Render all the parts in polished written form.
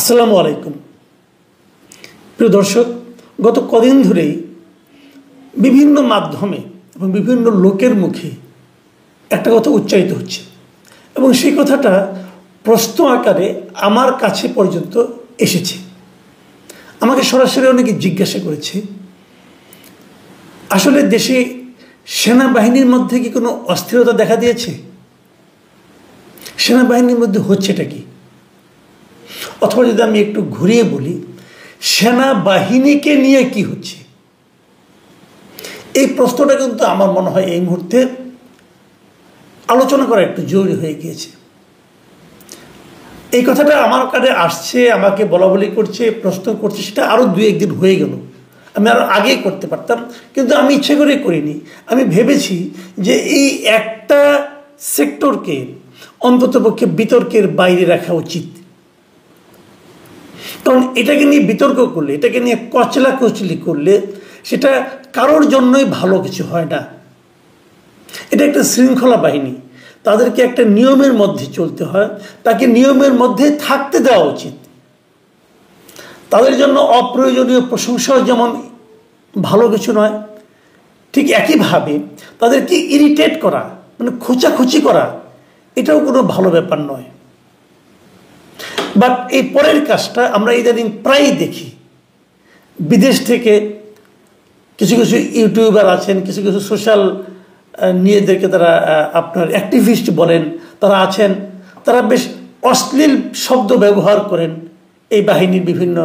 আসসালামু আলাইকুম প্রিয় দর্শক, গত কদিন ধরেই বিভিন্ন মাধ্যমে এবং বিভিন্ন লোকের মুখে একটা কথা উচ্চারিত হচ্ছে এবং সেই কথাটা প্রশ্ন আকারে আমার কাছে পর্যন্ত এসেছে। আমাকে সরাসরি অনেকে জিজ্ঞাসা করেছে, আসলে দেশে সেনাবাহিনীর মধ্যে কি কোনো অস্থিরতা দেখা দিয়েছে? সেনাবাহিনীর মধ্যে হচ্ছেটা কি? অথবা যদি আমি একটু ঘুরিয়ে বলি, সেনাবাহিনীকে নিয়ে কি হচ্ছে? এই প্রশ্নটা কিন্তু আমার মনে হয় এই মুহূর্তে আলোচনা করা একটু জরুরি হয়ে গিয়েছে। এই কথাটা আমার কাছে আসছে, আমাকে বলা বলি করছে, প্রশ্ন করছে, সেটা আরও 2-1 দিন হয়ে গেল। আমি আরও আগেই করতে পারতাম, কিন্তু আমি ইচ্ছে করে করিনি। আমি ভেবেছি যে এই একটা সেক্টরকে অন্ততপক্ষে বিতর্কের বাইরে রাখা উচিত। কারণ এটাকে নিয়ে বিতর্ক করলে, এটাকে নিয়ে কচলাকচলি করলে সেটা কারোর জন্যই ভালো কিছু হয় না। এটা একটা শৃঙ্খলা বাহিনী, তাদেরকে একটা নিয়মের মধ্যে চলতে হয়, তাকে নিয়মের মধ্যে থাকতে দেওয়া উচিত। তাদের জন্য অপ্রয়োজনীয় প্রশংসাও যেমন ভালো কিছু নয়, ঠিক একইভাবে তাদেরকে ইরিটেট করা, মানে খোঁচাখুচি করা, এটাও কোনো ভালো ব্যাপার নয়। বাট এই পরের কাজটা আমরা ইদানিং প্রায়ই দেখি। বিদেশ থেকে কিছু কিছু ইউটিউবার আছেন, কিছু কিছু সোশ্যাল নিজেদেরকে তারা আপনার অ্যাক্টিভিস্ট বলেন, তারা আছেন, তারা বেশ অশ্লীল শব্দ ব্যবহার করেন এই বাহিনীর বিভিন্ন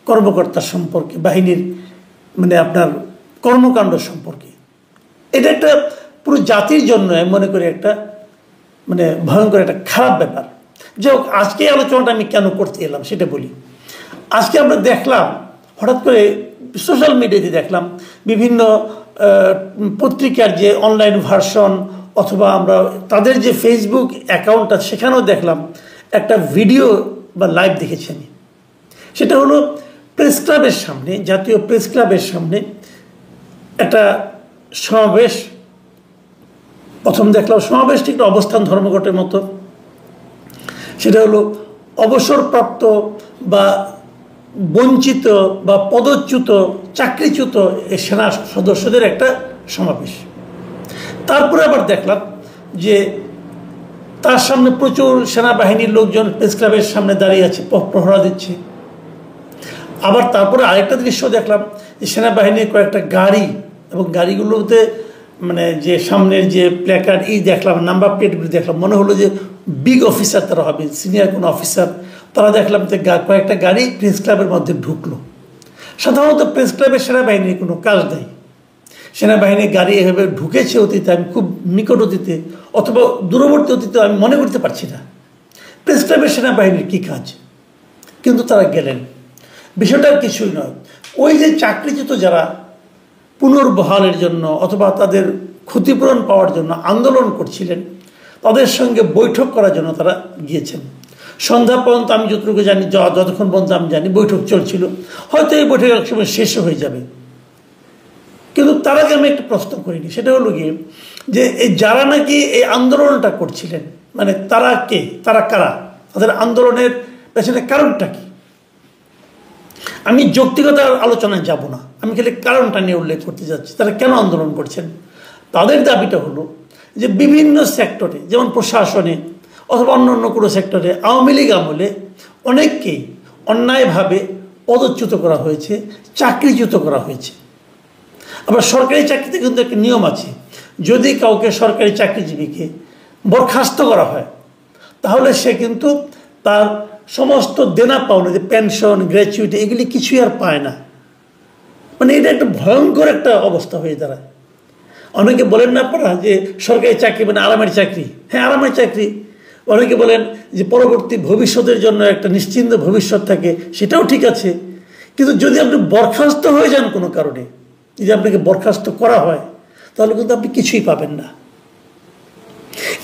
কর্মকর্তা সম্পর্কে, বাহিনীর মানে আপনার কর্মকাণ্ড সম্পর্কে। এটা একটা পুরো জাতির জন্য আমি মনে করি একটা মানে ভয়ঙ্কর একটা খারাপ ব্যাপার। যাই হোক, আজকে এই আলোচনাটা আমি কেন করতে এলাম সেটা বলি। আজকে আমরা দেখলাম, হঠাৎ করে সোশ্যাল মিডিয়াতে দেখলাম বিভিন্ন পত্রিকার যে অনলাইন ভার্সন, অথবা আমরা তাদের যে ফেসবুক অ্যাকাউন্ট আছে সেখানেও দেখলাম একটা ভিডিও বা লাইভ দেখেছি আমি। সেটা হলো প্রেস ক্লাবের সামনে, জাতীয় প্রেস ক্লাবের সামনে একটা সমাবেশ। প্রথম দেখলাম সমাবেশ ঠিক অবস্থান ধর্মঘটের মতো। সেটা হলো অবসরপ্রাপ্ত বা বঞ্চিত বা পদচ্যুত, চাকরিচ্যুত এই সেনা সদস্যদের একটা সমাবেশ। তারপরে আবার দেখলাম যে তার সামনে প্রচুর সেনাবাহিনীর লোকজন প্রেস ক্লাবের সামনে দাঁড়িয়ে আছে, প্রহরা দিচ্ছে। আবার তারপরে আরেকটা দৃশ্য দেখলাম যে সেনাবাহিনীর কয়েকটা গাড়ি, এবং গাড়িগুলোতে মানে যে সামনের যে প্ল্যাকার্ড দেখলাম, নাম্বার প্লেটগুলো দেখলাম, মনে হলো যে বিগ অফিসার তারা হবে, সিনিয়র কোনো অফিসার। তারা দেখলাম যে কয়েকটা গাড়ি প্রেস ক্লাবের মধ্যে ঢুকলো। সাধারণত প্রেস ক্লাবের সেনাবাহিনীর কোনো কাজ নেই। সেনাবাহিনীর গাড়ি এভাবে ঢুকেছে অতীতে, আমি খুব নিকট অতীতে অথবা দূরবর্তী অতীতে আমি মনে করতে পারছি না প্রেস ক্লাবের সেনাবাহিনীর কী কাজ। কিন্তু তারা গেলেন। বিষয়টা কিছুই নয়, ওই যে চাকরিচ্যুত যারা পুনর্বহালের জন্য অথবা তাদের ক্ষতিপূরণ পাওয়ার জন্য আন্দোলন করছিলেন, তাদের সঙ্গে বৈঠক করার জন্য তারা গিয়েছেন। সন্ধ্যা পর্যন্ত আমি যতটুকু জানি, যতক্ষণ পর্যন্ত আমি জানি বৈঠক চলছিল, হয়তো এই বৈঠক এক সময় শেষও হয়ে যাবে। কিন্তু তার আগে আমি একটা প্রশ্ন করিনি, সেটা হলো গিয়ে যে এই যারা নাকি এই আন্দোলনটা করছিলেন, মানে তারা কে, তারা কারা, তাদের আন্দোলনের পেছনে কারণটা কি? আমি যৌক্তিকতার আলোচনায় যাব না, আমি খালি কারণটা নিয়ে উল্লেখ করতে যাচ্ছি। তারা কেন আন্দোলন করছেন? তাদের দাবিটা হলো যে বিভিন্ন সেক্টরে, যেমন প্রশাসনে অথবা অন্য অন্য কোনো সেক্টরে আওয়ামী লীগ আমলে অনেককেই অন্যায়ভাবে পদচ্যুত করা হয়েছে, চাকরিচ্যুত করা হয়েছে। আবার সরকারি চাকরিতে কিন্তু একটা নিয়ম আছে, যদি কাউকে সরকারি চাকরিজীবীকে বরখাস্ত করা হয় তাহলে সে কিন্তু তার সমস্ত দেনা পাওনা, যে পেনশন, গ্র্যাচুইটি, এগুলি কিছুই আর পায় না। মানে এটা একটা ভয়ঙ্কর একটা অবস্থা হয়ে দাঁড়ায়। অনেকে বলেন না আপনারা যে সরকারি চাকরি মানে আরামের চাকরি। হ্যাঁ, আরামের চাকরি। অনেকে বলেন যে পরবর্তী ভবিষ্যতের জন্য একটা নিশ্চিন্ত ভবিষ্যৎ থাকে, সেটাও ঠিক আছে। কিন্তু যদি আপনি বরখাস্ত হয়ে যান কোনো কারণে, যদি আপনাকে বরখাস্ত করা হয়, তাহলে কিন্তু আপনি কিছুই পাবেন না।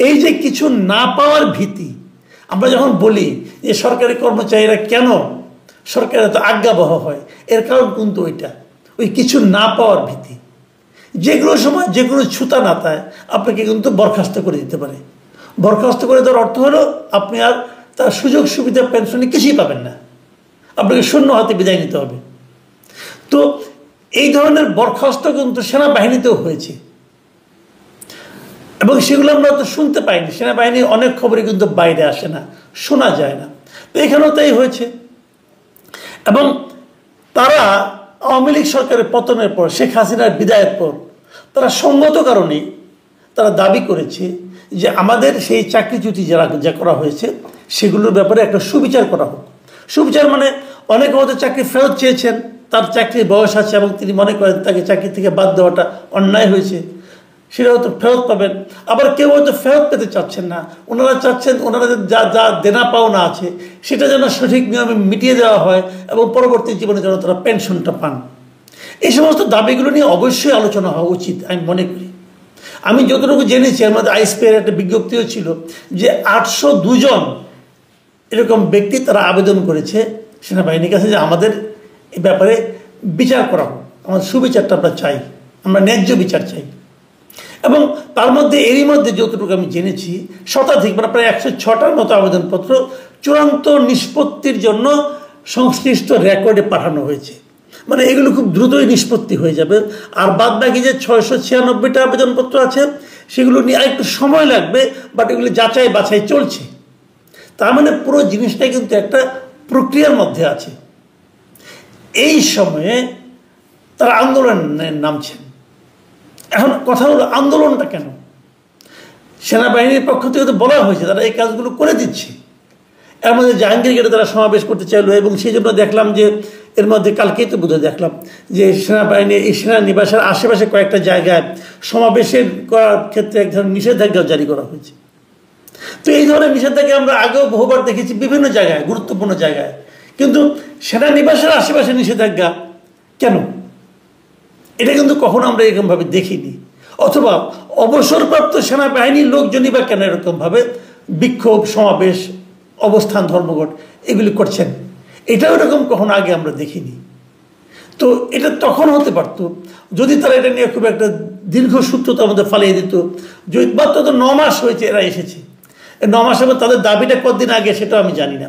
এই যে কিছু না পাওয়ার ভীতি, আমরা যখন বলি যে সরকারি কর্মচারীরা কেন সরকারের এত আজ্ঞাবহ হয়, এর কারণ কিন্তু ওইটা, ওই কিছু না পাওয়ার ভীতি। যেগুলো সময় যে কোনো ছুতা নাতায় আপনাকে কিন্তু বরখাস্ত করে দিতে পারে। বরখাস্ত করে দেওয়ার অর্থ হলো আপনি আর তার সুযোগ সুবিধা পেনশনে কিছুই পাবেন না, আপনাকে শূন্য হাতে বিদায় নিতে হবে। তো এই ধরনের বরখাস্ত কিন্তু সেনাবাহিনীতেও হয়েছে এবং সেগুলো আমরা তো শুনতে পাইনি। সেনাবাহিনীর অনেক খবরই কিন্তু বাইরে আসে না, শোনা যায় না। তো এখানেও তাই হয়েছে। এবং তারা আওয়ামী লীগ সরকারের পতনের পর, শেখ হাসিনার বিদায়ের পর, তারা সঙ্গত কারণে তারা দাবি করেছে যে আমাদের সেই চাকরিচ্যুতি যা করা হয়েছে সেগুলোর ব্যাপারে একটা সুবিচার করা হোক। সুবিচার মানে অনেকে হয়তো চাকরি ফেরত চেয়েছেন, তার চাকরির বয়স আছে এবং তিনি মনে করেন তাকে চাকরি থেকে বাদ দেওয়াটা অন্যায় হয়েছে, সেটা হয়তো ফেরত পাবেন। আবার কেউ হয়তো ফেরত পেতে চাচ্ছেন না, ওনারা চাচ্ছেন ওনারা যা যা দেনা পাওনা আছে সেটা যেন সঠিক নিয়মে মিটিয়ে দেওয়া হয় এবং পরবর্তী জীবনে যেন তারা পেনশনটা পান। এই সমস্ত দাবিগুলো নিয়ে অবশ্যই আলোচনা হওয়া উচিত আমি মনে করি। আমি যতটুকু জেনেছি, এর মধ্যে আইএসপিআর একটা বিজ্ঞপ্তিও ছিল যে 802 জন এরকম ব্যক্তি তারা আবেদন করেছে সেনাবাহিনীর কাছে যে আমাদের এই ব্যাপারে বিচার করা হোক, আমাদের সুবিচারটা আমরা চাই, আমরা ন্যায্য বিচার চাই। এবং তার মধ্যে এরই মধ্যে যতটুকু আমি জেনেছি শতাধিক, মানে প্রায় 106টার মতো আবেদনপত্র চূড়ান্ত নিষ্পত্তির জন্য সংশ্লিষ্ট রেকর্ডে পাঠানো হয়েছে। মানে এগুলো খুব দ্রুতই নিষ্পত্তি হয়ে যাবে। আর বাদ বাকি যে 696টা আবেদনপত্র আছে সেগুলো নিয়ে আরেকটু সময় লাগবে, বাট এগুলো যাচাই বাছাই চলছে। তার মানে পুরো জিনিসটাই কিন্তু একটা প্রক্রিয়ার মধ্যে আছে। এই সময়ে তারা আন্দোলনে নামছেন। এখন কথা হলো আন্দোলনটা কেন? সেনাবাহিনীর পক্ষ থেকে তো বলা হয়েছে তারা এই কাজগুলো করে দিচ্ছে। এর মধ্যে জাহাঙ্গীর গেটে তারা সমাবেশ করতে চাইলো এবং সেই জন্য দেখলাম যে এর মধ্যে কালকেই তো বোধহয় দেখলাম যে সেনাবাহিনী এই সেনানিবাসের আশেপাশে কয়েকটা জায়গায় সমাবেশের করার ক্ষেত্রে এক ধরনের নিষেধাজ্ঞা জারি করা হয়েছে। তো এই ধরনের নিষেধাজ্ঞা আমরা আগেও বহুবার দেখেছি বিভিন্ন জায়গায়, গুরুত্বপূর্ণ জায়গায়, কিন্তু সেনানিবাসের আশেপাশে নিষেধাজ্ঞা কেন? এটা কিন্তু কখনো আমরা এরকমভাবে দেখিনি। অথবা অবসরপ্রাপ্ত সেনাবাহিনীর লোকজনই বা কেন এরকমভাবে বিক্ষোভ, সমাবেশ, অবস্থান, ধর্মঘট এগুলি করছেন, এটাও এরকম কখনো আগে আমরা দেখিনি। তো এটা তখন হতে পারত যদি তারা এটা নিয়ে খুব একটা দীর্ঘসূত্রতার মধ্যে ফালিয়ে দিত। যদি মাত্র তো 9 মাস হয়েছে এরা এসেছে, 9 মাসের মধ্যে তাদের দাবিটা কতদিন আগে সেটাও আমি জানি না।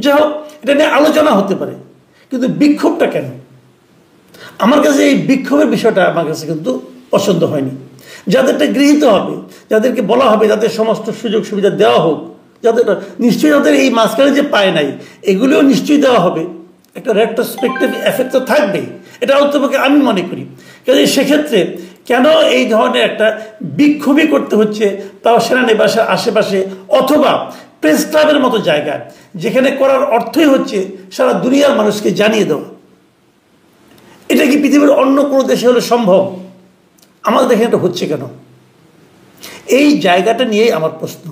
যাই হোক, এটা নিয়ে আলোচনা হতে পারে, কিন্তু বিক্ষোভটা কেন? আমার কাছে এই বিক্ষোভের বিষয়টা আমার কাছে কিন্তু পছন্দ হয়নি। যাদেরটা গৃহীত হবে, যাদেরকে বলা হবে যাদের সমস্ত সুযোগ সুবিধা দেওয়া হোক, যাদের নিশ্চয়ই যাদের এই মাঝখানে যে পায় নাই এগুলিও নিশ্চয়ই দেওয়া হবে, একটা রেট্রোস্পেক্টিভ এফেক্ট তো থাকবেই, এটা অন্তপক্ষে আমি মনে করি। কাজে সেক্ষেত্রে কেন এই ধরনের একটা বিক্ষোভই করতে হচ্ছে, তাও সেনানিবাসের আশেপাশে অথবা প্রেস ক্লাবের মতো জায়গায়, যেখানে করার অর্থই হচ্ছে সারা দুনিয়ার মানুষকে জানিয়ে দেওয়া। এটা কি পৃথিবীর অন্য কোনো দেশে হলে সম্ভব? আমাদের দেখে এটা হচ্ছে কেন? এই জায়গাটা নিয়েই আমার প্রশ্ন।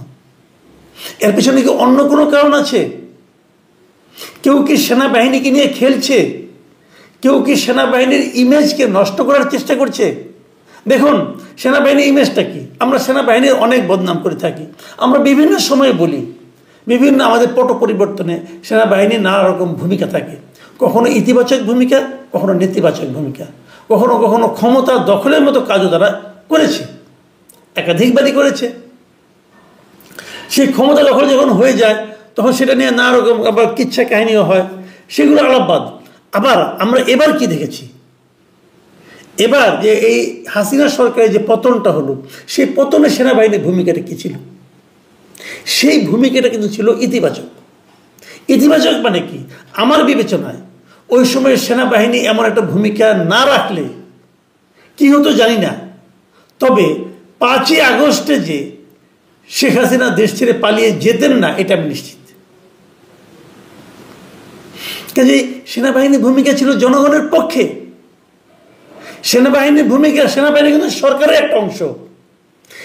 এর পিছনে কি অন্য কোনো কারণ আছে? কেউ কি সেনাবাহিনীকে নিয়ে খেলছে? কেউ কি সেনাবাহিনীর ইমেজকে নষ্ট করার চেষ্টা করছে? দেখুন, সেনাবাহিনীর ইমেজটা কি? আমরা সেনাবাহিনীর অনেক বদনাম করে থাকি। আমরা বিভিন্ন সময়ে বলি, বিভিন্ন আমাদের পট পরিবর্তনে সেনাবাহিনীর নানা রকম ভূমিকা থাকে। কখনো ইতিবাচক ভূমিকা, কখনো নেতিবাচক ভূমিকা, কখনো কখনো ক্ষমতা দখলের মতো কাজও তারা করেছে, একাধিকবারই করেছে। সেই ক্ষমতা দখল যখন হয়ে যায় তখন সেটা নিয়ে নানা রকম আবার কিচ্ছা কাহিনীও হয়, সেগুলো আলাপবাদ। আবার আমরা এবার কি দেখেছি? এবার যে এই হাসিনা সরকারের যে পতনটা হলো, সেই পতনে সেনাবাহিনীর ভূমিকাটা কী ছিল? সেই ভূমিকাটা কিন্তু ছিল ইতিবাচক। ইতিবাচক মানে কি? আমার বিবেচনায় ওই সময় সেনাবাহিনী এমন একটা ভূমিকা না রাখলে কি হতো জানি না, তবে 5ই আগস্টে যে শেখ হাসিনা দেশ ছেড়ে পালিয়ে যেতেন না এটা আমি নিশ্চিত। কাজে সেনাবাহিনীর ভূমিকা ছিল জনগণের পক্ষে। সেনাবাহিনীর ভূমিকা, সেনাবাহিনী কিন্তু সরকারের একটা অংশ,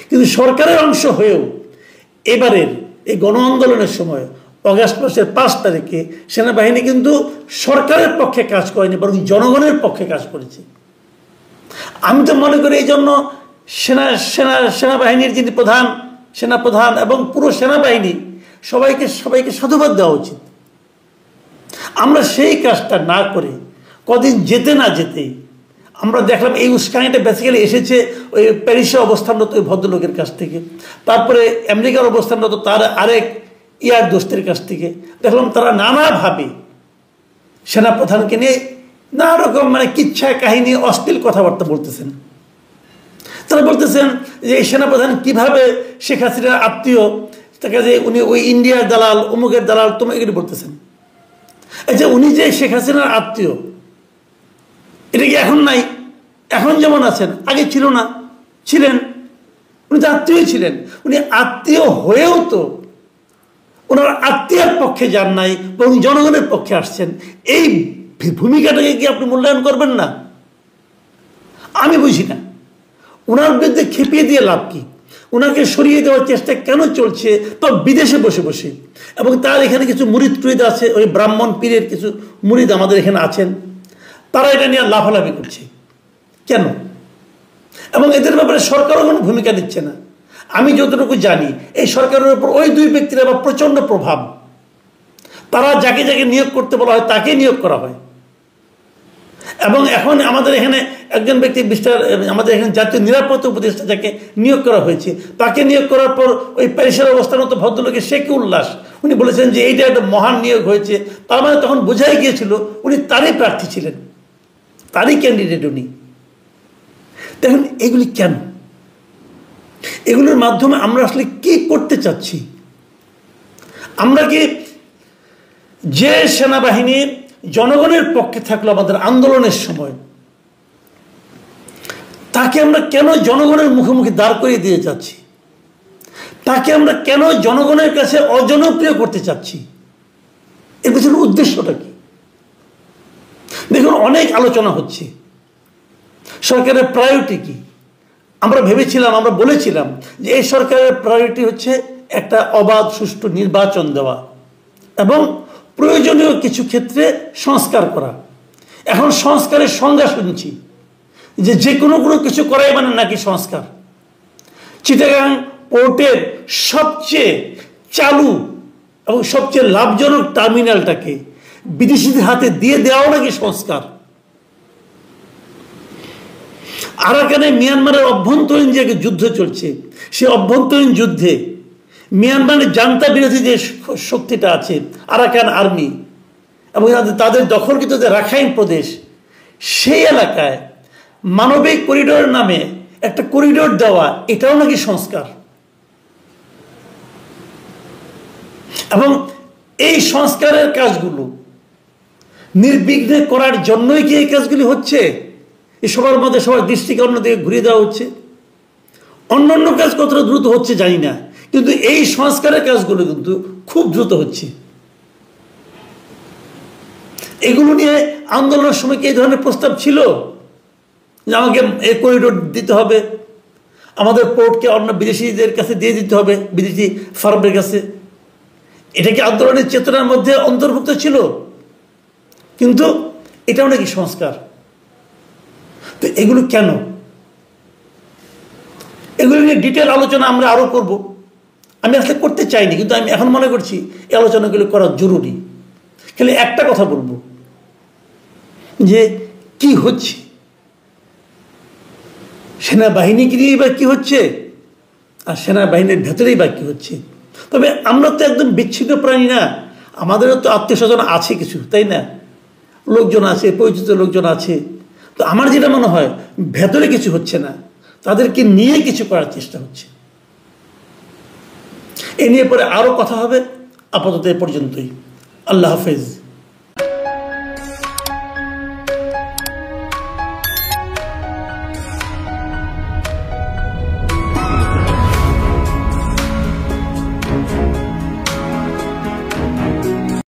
কিন্তু সরকারের অংশ হয়েও এবারের এই গণ আন্দোলনের সময় অগাস্ট মাসের 5 তারিখে সেনাবাহিনী কিন্তু সরকারের পক্ষে কাজ করেনি, বরং জনগণের পক্ষে কাজ করেছে। আমি তো মনে করি এই জন্য সেনাবাহিনীর যিনি প্রধান, সেনাপ্রধান এবং পুরো সেনাবাহিনী সবাইকে সাধুবাদ দেওয়া উচিত। আমরা সেই কাজটা না করে কদিন যেতে না যেতেই আমরা দেখলাম এই উস্কানিটা বেসিক্যালি এসেছে ওই প্যারিসে অবস্থানরত ওই ভদ্রলোকের কাছ থেকে, তারপরে আমেরিকার অবস্থানরত তার আরেক ইয়ার দোস্তের কাছ থেকে দেখলাম তারা নানাভাবে সেনাপ্রধানকে নিয়ে নানা রকম কিচ্ছা কাহিনী অশ্লীল কথাবার্তা বলতেছেন। তারা বলতেছেন যে এই সেনাপ্রধান কিভাবে শেখ হাসিনার আত্মীয়, তাকে যে উনি ওই ইন্ডিয়ার দালাল, অমুকের দালাল, তোমরা এগুলি বলতেছেন। আচ্ছা, উনি যে শেখ হাসিনার আত্মীয়, এটা কি এখন নাই? এখন যেমন আছেন, আগে ছিল না? ছিলেন। উনি তো আত্মীয় ছিলেন। উনি আত্মীয় হয়েও তো ওনার আত্মীয়ের পক্ষে যান নাই, বরং জনগণের পক্ষে আসছেন। এই ভূমিকাটাকে কি আপনি মূল্যায়ন করবেন না? আমি বুঝি না ওনার বিরুদ্ধে খেপিয়ে দিয়ে লাভ কি? ওনাকে সরিয়ে দেওয়ার চেষ্টা কেন চলছে, তো বিদেশে বসে বসে? এবং তার এখানে কিছু মুরিদ টুরিদ আছে, ওই ব্রাহ্মণ পীরের কিছু মুরিদ আমাদের এখানে আছেন, তারা এটা নিয়ে লাফালাফি করছে কেন? এবং এদের ব্যাপারে সরকারও কোনো ভূমিকা নিচ্ছে না। আমি যতটুকু জানি এই সরকারের উপর ওই দুই ব্যক্তির আবার প্রচণ্ড প্রভাব। তারা যাকে যাকে নিয়োগ করতে বলা হয় তাকে নিয়োগ করা হয়। এবং এখন আমাদের এখানে একজন ব্যক্তি আমাদের এখানে জাতীয় নিরাপত্তা উপদেষ্টা যাকে নিয়োগ করা হয়েছে, তাকে নিয়োগ করার পর ওই প্যারিসের অবস্থানত ভদ্রলোকের শেখ উল্লাস উনি বলেছেন যে এইটা একটা মহান নিয়োগ হয়েছে। তার মানে তখন বোঝাই গিয়েছিল উনি তারই প্রার্থী ছিলেন, তারই ক্যান্ডিডেট উনি। দেখুন এগুলি কেন? এগুলোর মাধ্যমে আমরা আসলে কি করতে চাচ্ছি? আমরা কি যে সেনাবাহিনী জনগণের পক্ষে থাকলো আমাদের আন্দোলনের সময়, তাকে আমরা কেন জনগণের মুখোমুখি দাঁড় করিয়ে দিয়ে যাচ্ছি? তাকে আমরা কেন জনগণের কাছে অজনপ্রিয় করতে চাচ্ছি? এর পেছনে উদ্দেশ্যটা কি? দেখুন অনেক আলোচনা হচ্ছে সরকারের প্রায়োরিটি কি। আমরা ভেবেছিলাম, আমরা বলেছিলাম যে এই সরকারের প্রায়োরিটি হচ্ছে একটা অবাধ সুষ্ঠু নির্বাচন দেওয়া এবং প্রয়োজনীয় কিছু ক্ষেত্রে সংস্কার করা। এখন সংস্কারের সংজ্ঞা শুনছি যে কোনো কিছু করাই মানে নাকি সংস্কার। চিটাগাং পোর্টের সবচেয়ে চালু এবং সবচেয়ে লাভজনক টার্মিনালটাকে বিদেশিদের হাতে দিয়ে দেওয়াও নাকি সংস্কার। আরাকানে মিয়ানমারের অভ্যন্তরীণ যে যুদ্ধ চলছে, সেই অভ্যন্তরীণ যুদ্ধে মিয়ানমারের জান্তা বিরোধী যে শক্তিটা আছে আরাকান আর্মি এবং তাদের দখলকৃত যে রাখাইন প্রদেশ, সেই এলাকায় মানবিক করিডোরের নামে একটা করিডোর দেওয়া, এটাও নাকি সংস্কার। এবং এই সংস্কারের কাজগুলো নির্বিঘ্নে করার জন্যই কি এই কাজগুলি হচ্ছে? এই সবার মধ্যে সবার দৃষ্টিকে অন্যদিকে ঘুরিয়ে দেওয়া হচ্ছে। অন্যান্য কাজ কতটা দ্রুত হচ্ছে জানি না, কিন্তু এই সংস্কারের কাজগুলো কিন্তু খুব দ্রুত হচ্ছে। এগুলো নিয়ে আন্দোলনের সময় কি এই ধরনের প্রস্তাব ছিল যে আমাকে এই করিডোর দিতে হবে, আমাদের পোর্টকে অন্য বিদেশিদের কাছে দিয়ে দিতে হবে, বিদেশি ফার্মের কাছে? এটা কি আন্দোলনের চেতনার মধ্যে অন্তর্ভুক্ত ছিল? কিন্তু এটাও নাকি সংস্কার। তো এগুলো কেন? এগুলো নিয়ে ডিটেল আলোচনা আমরা আরো করব। আমি আসলে করতে চাইনি, কিন্তু আমি এখন মনে করছি এই আলোচনাগুলো করা জরুরি। খালি একটা কথা বলবো যে কি হচ্ছে সেনাবাহিনীকে নিয়েই বা কি হচ্ছে, আর সেনাবাহিনীর ভেতরেই বা কি হচ্ছে। তবে আমরা তো একদম বিচ্ছিন্ন প্রাণী না, আমাদেরও তো আত্মীয় স্বজন আছে কিছু, তাই না? লোকজন আছে, পরিচিত লোকজন আছে। তো আমার যেটা মনে হয় ভেতরে কিছু হচ্ছে না, তাদেরকে নিয়ে কিছু করার চেষ্টা হচ্ছে। এ নিয়ে পরে আরো কথা হবে। আপাতত এ পর্যন্তই। আল্লাহ হাফেজ।